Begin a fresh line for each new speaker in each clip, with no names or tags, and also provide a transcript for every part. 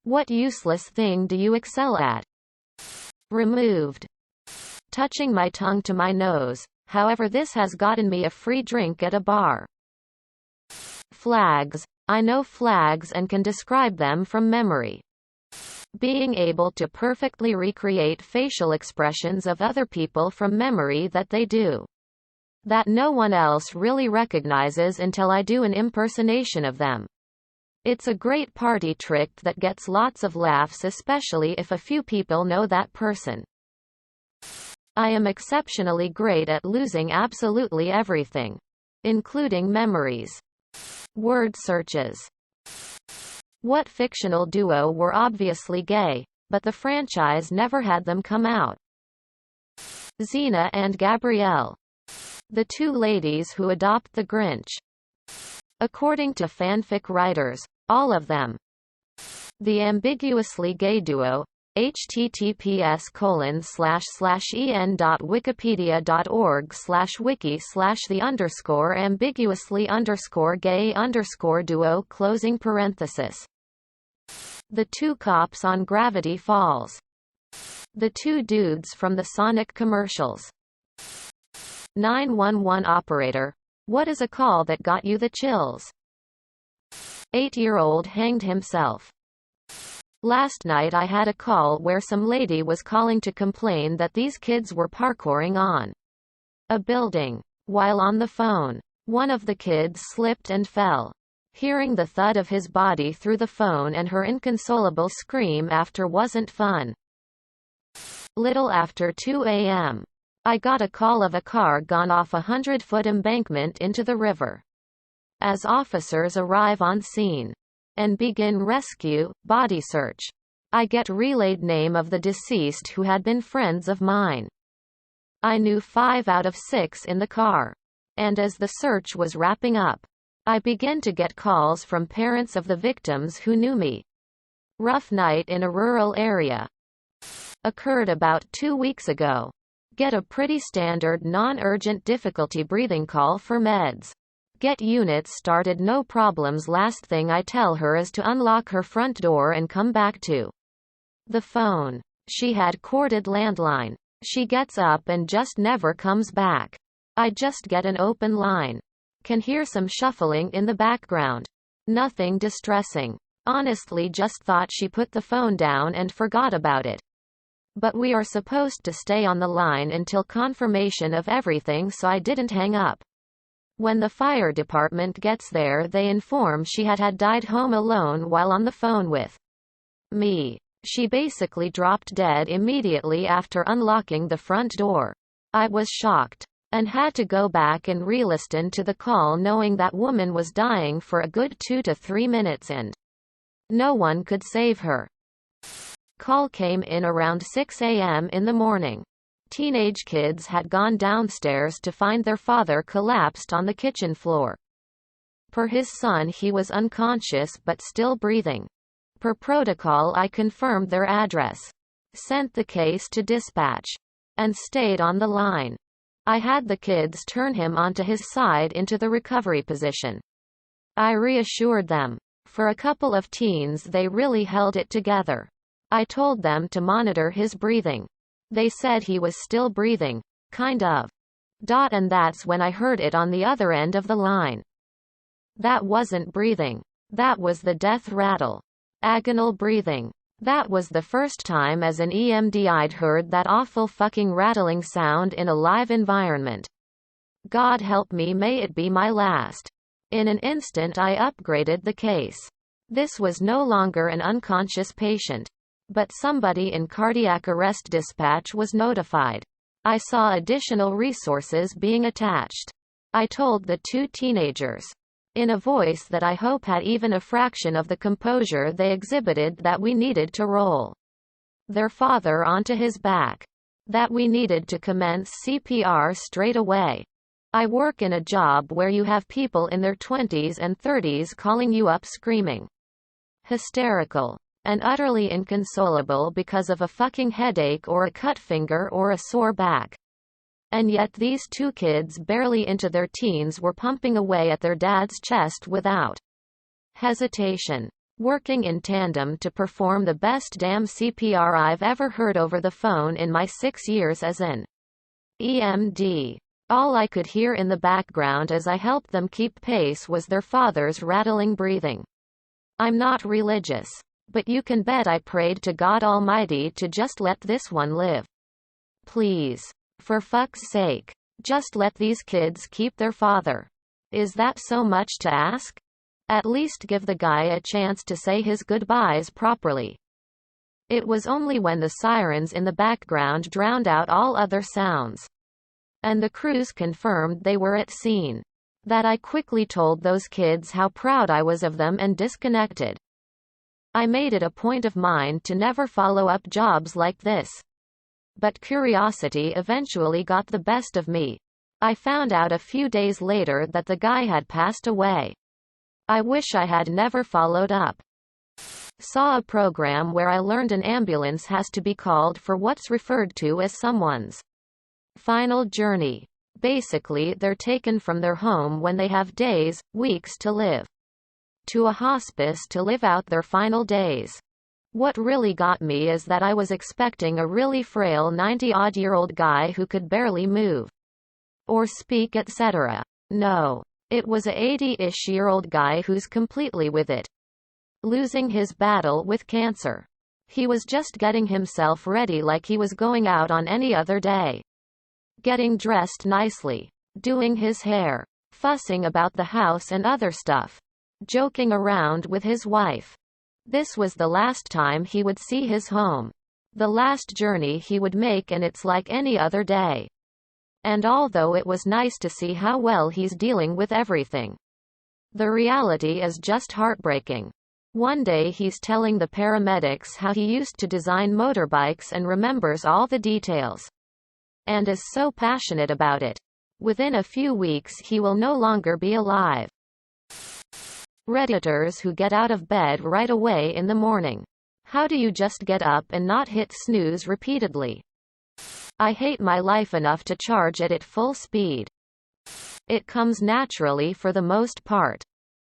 What useless thing do you excel at? Removed. Touching my tongue to my nose, however this has gotten me a free drink at a bar. Flags. I know flags and can describe them from memory. Being able to perfectly recreate facial expressions of other people from memory that they do. That no one else really recognizes until I do an impersonation of them. It's a great party trick that gets lots of laughs, especially if a few people know that person. I am exceptionally great at losing absolutely everything, including memories. Word searches. What fictional duo were obviously gay, but the franchise never had them come out? Xena and Gabrielle. The two ladies who adopt the Grinch. According to fanfic writers, all of them. The ambiguously gay duo. https://en.wikipedia.org/wiki/the_ambiguously_gay_duo. The two cops on Gravity Falls. The two dudes from the Sonic commercials. 911 operator. What is a call that got you the chills? 8-year-old hanged himself. Last night I had a call where some lady was calling to complain that these kids were parkouring on a building. While on the phone, one of the kids slipped and fell. Hearing the thud of his body through the phone and her inconsolable scream after wasn't fun. Little after 2 a.m. I got a call of a car gone off a 100-foot embankment into the river. As officers arrive on scene and begin rescue, body search, I get relayed name of the deceased who had been friends of mine. I knew 5 out of 6 in the car. And as the search was wrapping up, I began to get calls from parents of the victims who knew me. Rough night in a rural area. Occurred about 2 weeks ago. Get a pretty standard non-urgent difficulty breathing call for meds. Get units started, no problems. Last thing I tell her is to unlock her front door and come back to the phone. She had corded landline. She gets up and just never comes back. I just get an open line. Can hear some shuffling in the background. Nothing distressing. Honestly just thought she put the phone down and forgot about it. But we are supposed to stay on the line until confirmation of everything, so I didn't hang up. When the fire department gets there, they inform she had died home alone while on the phone with me. She basically dropped dead immediately after unlocking the front door. I was shocked and had to go back and re-listen to the call, knowing that woman was dying for a good 2 to 3 minutes and no one could save her. Call came in around 6 a.m. in the morning. Teenage kids had gone downstairs to find their father collapsed on the kitchen floor. Per his son, he was unconscious but still breathing. Per protocol, I confirmed their address, sent the case to dispatch, and stayed on the line. I had the kids turn him onto his side into the recovery position. I reassured them. For a couple of teens, they really held it together. I told them to monitor his breathing. They said he was still breathing, kind of. And that's when I heard it on the other end of the line. That wasn't breathing. That was the death rattle. Agonal breathing. That was the first time as an EMD I'd heard that awful fucking rattling sound in a live environment. God help me, may it be my last. In an instant I upgraded the case. This was no longer an unconscious patient, but somebody in cardiac arrest. Dispatch was notified. I saw additional resources being attached. I told the 2 teenagers, in a voice that I hope had even a fraction of the composure they exhibited, that we needed to roll their father onto his back. That we needed to commence CPR straight away. I work in a job where you have people in their 20s and 30s calling you up screaming, hysterical, and utterly inconsolable because of a fucking headache or a cut finger or a sore back. And yet these 2 kids, barely into their teens, were pumping away at their dad's chest without hesitation. working in tandem to perform the best damn CPR I've ever heard over the phone in my 6 years as an EMD. All I could hear in the background as I helped them keep pace was their father's rattling breathing. I'm not religious, but you can bet I prayed to God Almighty to just let this one live. Please. For fuck's sake. Just let these kids keep their father. Is that so much to ask? At least give the guy a chance to say his goodbyes properly. It was only when the sirens in the background drowned out all other sounds, and the crews confirmed they were at scene, that I quickly told those kids how proud I was of them and disconnected. I made it a point of mine to never follow up jobs like this. But curiosity eventually got the best of me. I found out a few days later that the guy had passed away. I wish I had never followed up. Saw a program where I learned an ambulance has to be called for what's referred to as someone's final journey. Basically, they're taken from their home when they have days, weeks to live, to a hospice to live out their final days. What really got me is that I was expecting a really frail 90-odd-year-old guy who could barely move or speak, etc. No. It was a 80-ish-year-old guy who's completely with it, losing his battle with cancer. He was just getting himself ready like he was going out on any other day. Getting dressed nicely, doing his hair, fussing about the house and other stuff, joking around with his wife. This was the last time he would see his home, the last journey he would make, and it's like any other day. And although it was nice to see how well he's dealing with everything, the reality is just heartbreaking. One day he's telling the paramedics how he used to design motorbikes and remembers all the details, and is so passionate about it. Within a few weeks he will no longer be alive. Redditors who get out of bed right away in the morning. How do you just get up and not hit snooze repeatedly? I hate my life enough to charge it at full speed. It comes naturally for the most part.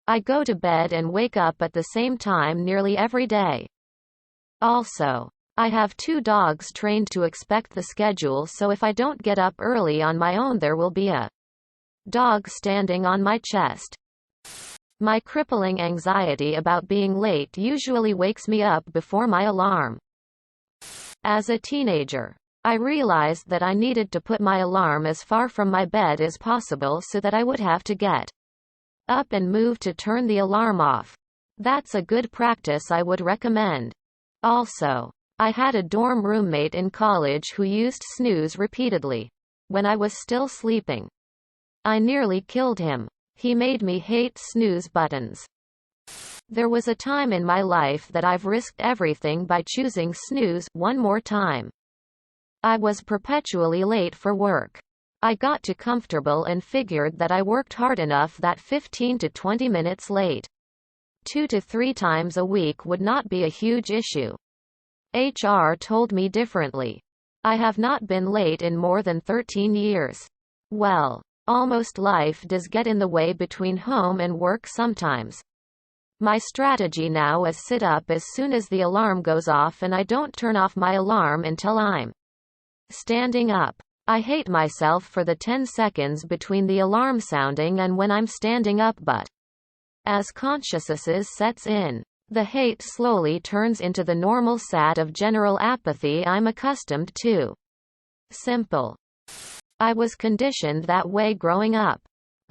I go to bed and wake up at the same time nearly every day. Also, I have 2 dogs trained to expect the schedule, so if I don't get up early on my own, there will be a dog standing on my chest. My crippling anxiety about being late usually wakes me up before my alarm. As a teenager, I realized that I needed to put my alarm as far from my bed as possible so that I would have to get up and move to turn the alarm off. That's a good practice I would recommend. Also, I had a dorm roommate in college who used snooze repeatedly when I was still sleeping. I nearly killed him. He made me hate snooze buttons. There was a time in my life that I've risked everything by choosing snooze one more time. I was perpetually late for work. I got too comfortable and figured that I worked hard enough that 15 to 20 minutes late 2 to 3 times a week would not be a huge issue. HR told me differently. I have not been late in more than 13 years. Well, almost life does get in the way between home and work sometimes. My strategy now is sit up as soon as the alarm goes off, and I don't turn off my alarm until I'm standing up. I hate myself for the 10 seconds between the alarm sounding and when I'm standing up, but as consciousness sets in, the hate slowly turns into the normal sad of general apathy I'm accustomed to. Simple. I was conditioned that way growing up.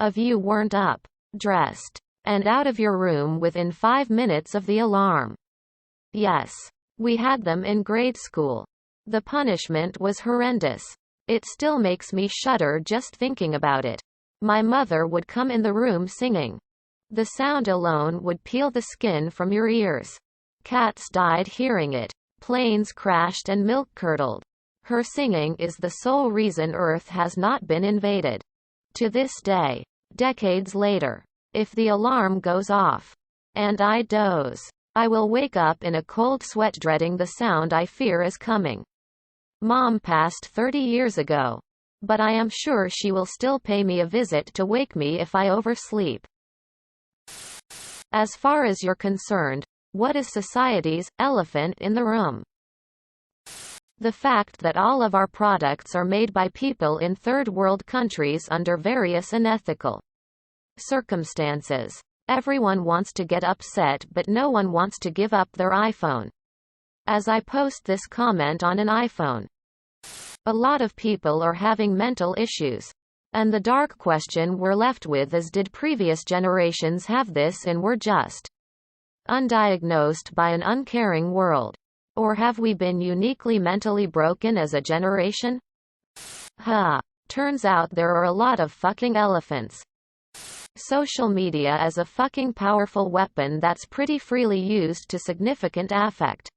If you weren't up, dressed, and out of your room within 5 minutes of the alarm. Yes. We had them in grade school. The punishment was horrendous. It still makes me shudder just thinking about it. My mother would come in the room singing. The sound alone would peel the skin from your ears. Cats died hearing it. Planes crashed and milk curdled. Her singing is the sole reason Earth has not been invaded. To this day, decades later, if the alarm goes off, and I doze, I will wake up in a cold sweat dreading the sound I fear is coming. Mom passed 30 years ago, but I am sure she will still pay me a visit to wake me if I oversleep. As far as you're concerned, What is society's elephant in the room? The fact that all of our products are made by people in third world countries under various unethical circumstances. Everyone wants to get upset, but no one wants to give up their iPhone. As I post this comment on an iPhone, a lot of people are having mental issues. And the dark question we're left with is, did previous generations have this and were just undiagnosed by an uncaring world? Or have we been uniquely mentally broken as a generation? Turns out there are a lot of fucking elephants. Social media is a fucking powerful weapon that's pretty freely used to significant effect.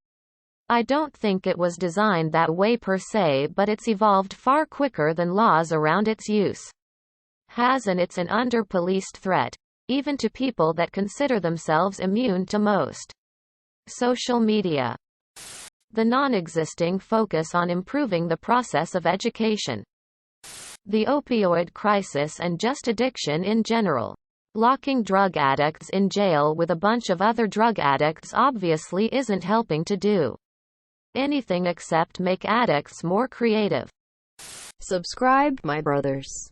I don't think it was designed that way per se, but it's evolved far quicker than laws around its use and it's an under-policed threat, even to people that consider themselves immune to most social media. The non-existing focus on improving the process of education. The opioid crisis and just addiction in general. Locking drug addicts in jail with a bunch of other drug addicts obviously isn't helping to do anything except make addicts more creative.
Subscribe, my brothers.